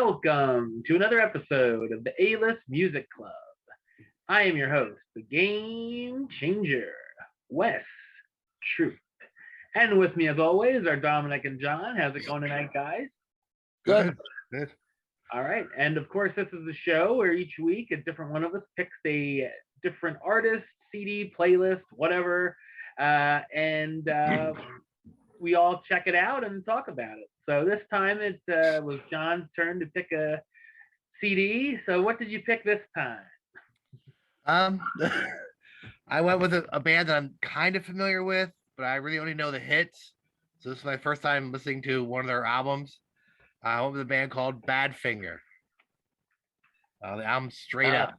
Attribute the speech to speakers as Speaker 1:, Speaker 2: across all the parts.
Speaker 1: Welcome to another episode of the A-List Music Club. I am your host, the Game Changer, Wes Truth. And with me, as always, are Dominic and John. How's it going tonight, guys?
Speaker 2: Good. Good.
Speaker 1: All right. And of course, this is a show where each week a different one of us picks a different artist, CD, playlist, whatever. And we all check it out and talk about it. So this time it was John's turn to pick a CD. So what did you pick this time?
Speaker 2: I went with a band that I'm kind of familiar with, but I really only know the hits. So this is my first time listening to one of their albums. I went with a band called Badfinger. The album Straight Up.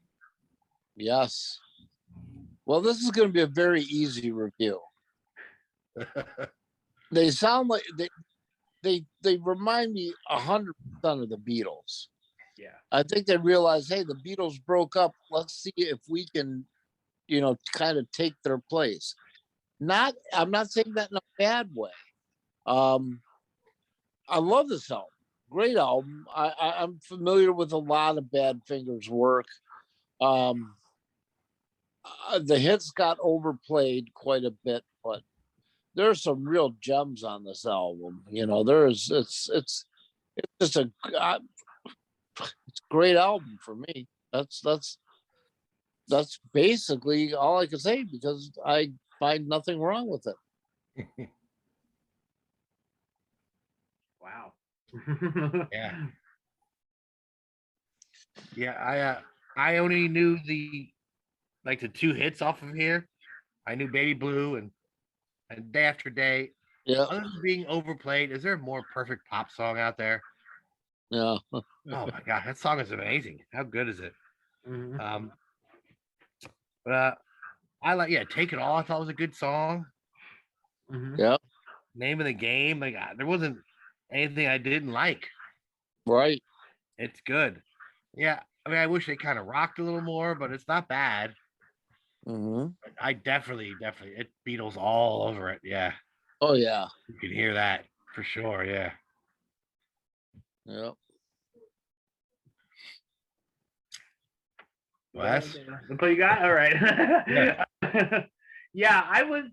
Speaker 3: Yes. Well, this is going to be a very easy review. They sound like they remind me 100% of the Beatles.
Speaker 1: Yeah.
Speaker 3: I think they realized, hey, the Beatles broke up. Let's see if we can, kind of take their place. I'm not saying that in a bad way. I love this album. Great album. I'm familiar with a lot of Badfinger's work. The hits got overplayed quite a bit, but there's some real gems on this album. It's just a great album for me. That's basically all I can say because I find nothing wrong with it.
Speaker 1: Wow.
Speaker 2: Yeah. I only knew the two hits off of here. I knew Baby Blue and Day After Day.
Speaker 3: Yeah.
Speaker 2: Other than being overplayed, is there a more perfect pop song out there?
Speaker 3: Yeah.
Speaker 2: Oh my god, that song is amazing. How good is it?
Speaker 1: Mm-hmm.
Speaker 2: But I Take It All. I thought was a good song.
Speaker 1: Mm-hmm.
Speaker 3: Yeah.
Speaker 2: Name of the Game. There wasn't anything I didn't like.
Speaker 3: Right.
Speaker 2: It's good. Yeah. I mean, I wish they kind of rocked a little more, but it's not bad.
Speaker 3: Mm-hmm.
Speaker 2: I definitely, it Beatles all over it. Yeah.
Speaker 3: Oh yeah.
Speaker 2: You can hear that for sure. Yeah.
Speaker 3: Yeah.
Speaker 2: Wes?
Speaker 1: That's what you got? All right.
Speaker 2: Yeah.
Speaker 1: Yeah, I was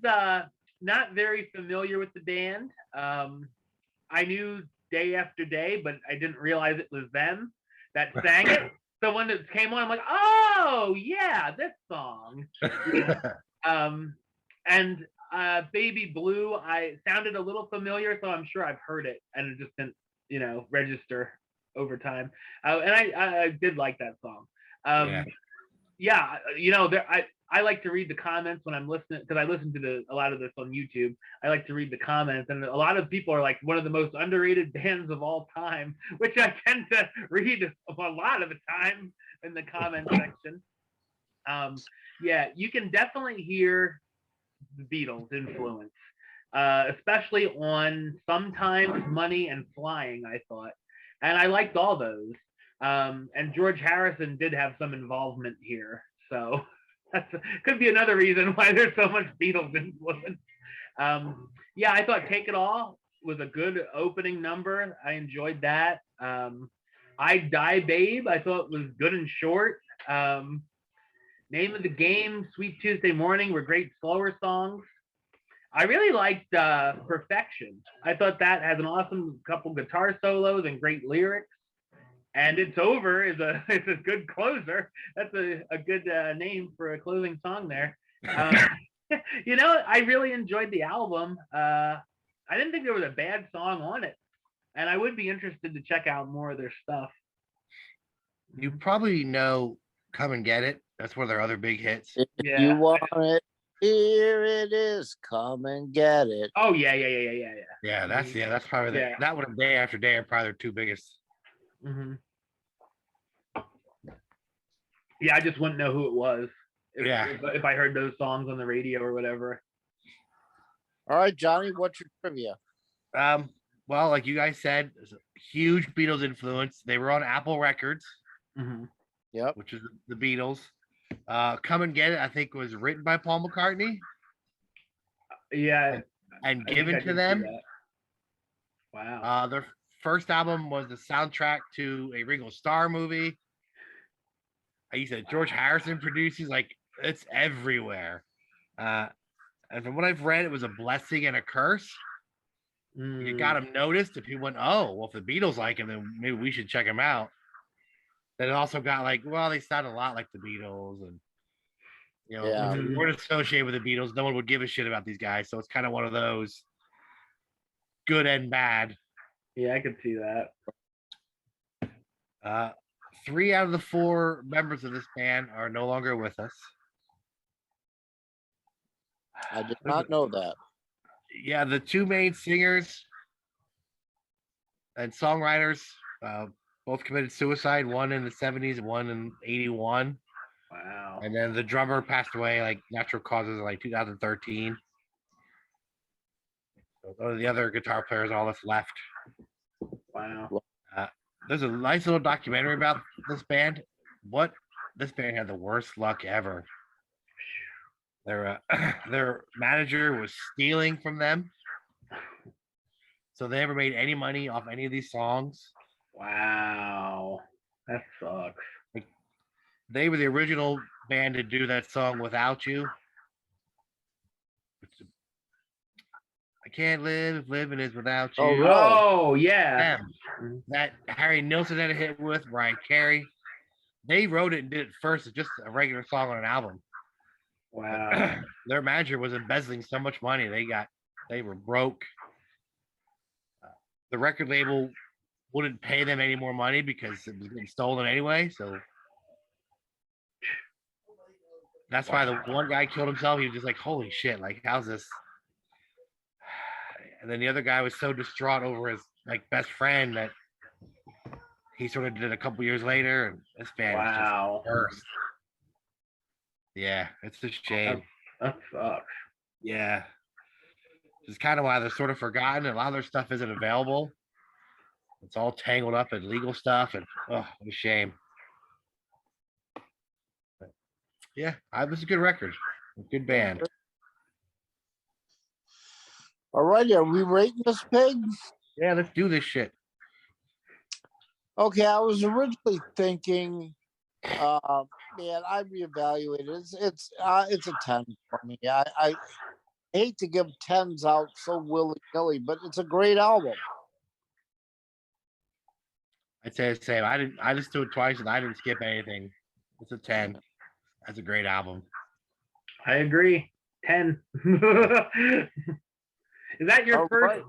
Speaker 1: not very familiar with the band. I knew Day After Day, but I didn't realize it was them that sang it. So when it came on, I'm like, oh yeah, this song. And Baby Blue, I sounded a little familiar, so I'm sure I've heard it, and it just didn't, register over time. And I did like that song. I like to read the comments when I'm listening, because I listen to a lot of this on YouTube. I like to read the comments, and a lot of people are like, one of the most underrated bands of all time, which I tend to read a lot of the time in the comment section. You can definitely hear the Beatles influence, especially on Sometimes, Money, and Flying, I thought. And I liked all those. And George Harrison did have some involvement here, so could be another reason why there's so much Beatles influence. I thought Take It All was a good opening number. I enjoyed that. I Die Babe, I thought was good and short. Name of the Game, Sweet Tuesday Morning were great slower songs. I really liked Perfection. I thought that has an awesome couple guitar solos and great lyrics. And It's Over it's a good closer. That's a good name for a closing song there. I really enjoyed the album. I didn't think there was a bad song on it. And I would be interested to check out more of their stuff.
Speaker 2: You probably know Come and Get It. That's one of their other big hits.
Speaker 3: If you want it, here it is. Come and get it.
Speaker 1: Oh, yeah.
Speaker 2: Yeah, that's probably that one and Day After Day are probably their two biggest.
Speaker 1: Mm-hmm. Yeah, I just wouldn't know who it was if I heard those songs on the radio or whatever.
Speaker 3: All right, Johnny, what's your trivia?
Speaker 2: Well, like you guys said, huge Beatles influence. They were on Apple Records,
Speaker 3: Yep,
Speaker 2: which is the Beatles. Come and Get It, I think, was written by Paul McCartney.
Speaker 1: Yeah,
Speaker 2: and given to them.
Speaker 1: Wow.
Speaker 2: Their first album was the soundtrack to a Ringo Starr movie. He said George Harrison produces, like it's everywhere. And from what I've read, it was a blessing and a curse. It got him noticed, and people went, "Oh, well, if the Beatles like him, then maybe we should check him out." Then it also got like, well, they sound a lot like the Beatles, and
Speaker 3: Yeah.
Speaker 2: if we weren't associated with the Beatles, no one would give a shit about these guys. So it's kind of one of those good and bad.
Speaker 1: Yeah, I could see that.
Speaker 2: 3 out of the 4 members of this band are no longer with us.
Speaker 3: I did not know that.
Speaker 2: Yeah, the 2 main singers and songwriters both committed suicide, one in the 70s, one in 81.
Speaker 1: Wow.
Speaker 2: And then the drummer passed away like natural causes in like 2013. So the other guitar players, all that's left.
Speaker 1: Wow.
Speaker 2: There's a nice little documentary about this band. This band had the worst luck ever. Their manager was stealing from them, so they never made any money off any of these songs.
Speaker 1: Wow, that sucks.
Speaker 2: Like, they were the original band to do that song "Without You." I can't live if living is without you.
Speaker 3: Oh, really?
Speaker 1: Oh, yeah.
Speaker 2: Them. That Harry Nilsson had a hit with Mariah Carey. They wrote it and did it first as just a regular song on an album.
Speaker 1: Wow.
Speaker 2: Their manager was embezzling so much money. They were broke. The record label wouldn't pay them any more money because it was getting stolen anyway. So that's why the one guy killed himself. He was just like, holy shit, like, how's this? And then the other guy was so distraught over his like best friend that he sort of did it a couple years later, and this band was just worse. Yeah, it's a shame.
Speaker 1: That sucks.
Speaker 2: Yeah. It's kind of why they're sort of forgotten. A lot of their stuff isn't available. It's all tangled up in legal stuff, and what a shame. But yeah, it was a good record. A good band.
Speaker 3: All right, are we rating this pig?
Speaker 2: Yeah, let's do this shit.
Speaker 3: Okay, I was originally thinking, man, I reevaluated. It's a 10 for me. I hate to give 10s out so willy-nilly, but it's a great album.
Speaker 2: I'd say the same. I listened to it twice and I didn't skip anything. It's a 10. That's a great album.
Speaker 1: I agree. 10. Is that your first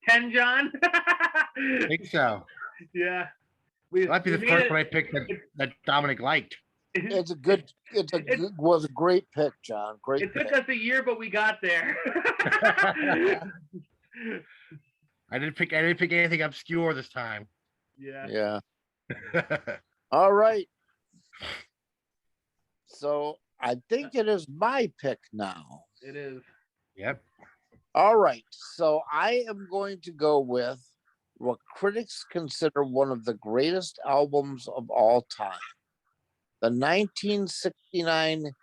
Speaker 1: 10, John?
Speaker 2: I think so.
Speaker 1: Yeah.
Speaker 2: It might be the first one I picked that Dominic liked.
Speaker 3: Was a great pick, John. Great.
Speaker 1: It took us a year, but we got there.
Speaker 2: I didn't pick anything obscure this time.
Speaker 1: Yeah.
Speaker 3: All right. So I think it is my pick now.
Speaker 1: It is.
Speaker 2: Yep.
Speaker 3: All right. So I am going to go with what critics consider one of the greatest albums of all time. The 1969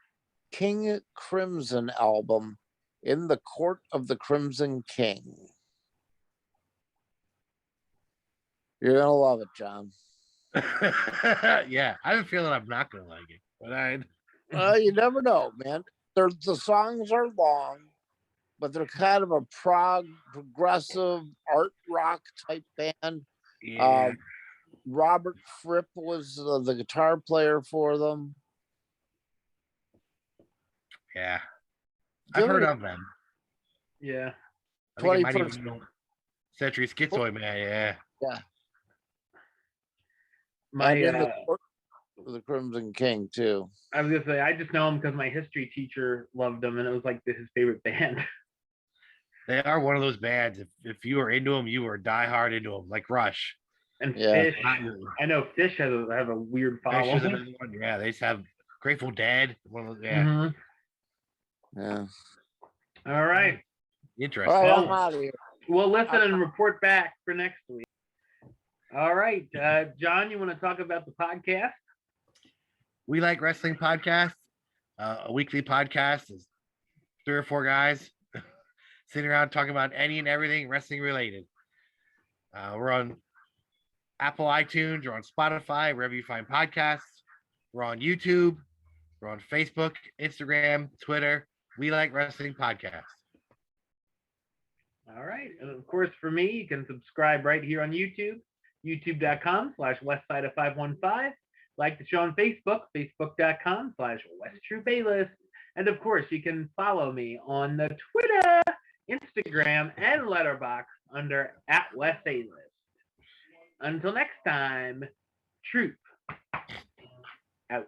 Speaker 3: King Crimson album, In the Court of the Crimson King. You're going to love it, John.
Speaker 2: Yeah, I have a feeling I'm not going to like it, but
Speaker 3: you never know, man. The songs are long, but they're kind of a progressive art rock type band.
Speaker 2: Yeah.
Speaker 3: Robert Fripp was the guitar player for them.
Speaker 2: Yeah, I've heard of them.
Speaker 1: Yeah.
Speaker 3: 21st
Speaker 2: Century Schizoid Man.
Speaker 3: Yeah. The Crimson King too.
Speaker 1: I was gonna say I just know him because my history teacher loved them, and it was like his favorite band.
Speaker 2: They are one of those bands. If you are into them, you are diehard into them, like Rush.
Speaker 1: And Fish, I know Fish have a weird following.
Speaker 2: Yeah, they just have Grateful Dead. One of those, yeah.
Speaker 3: Mm-hmm. Yeah.
Speaker 1: All right.
Speaker 2: Interesting.
Speaker 3: All right, I'm out of here.
Speaker 1: We'll listen and report back for next week. All right, John, you want to talk about the podcast?
Speaker 2: We Like Wrestling Podcast, a weekly podcast. Is 3 or 4 guys sitting around talking about any and everything wrestling related. We're on Apple iTunes, we're on Spotify, wherever you find podcasts. We're on YouTube, we're on Facebook, Instagram, Twitter. We Like Wrestling Podcast.
Speaker 1: All right. And of course, for me, you can subscribe right here on YouTube, youtube.com/Westside of 515. Like the show on Facebook, facebook.com/WestTrueBaylist. And of course, you can follow me on the Twitter, Instagram, and Letterbox under @WestAlist. Until next time, Troop out.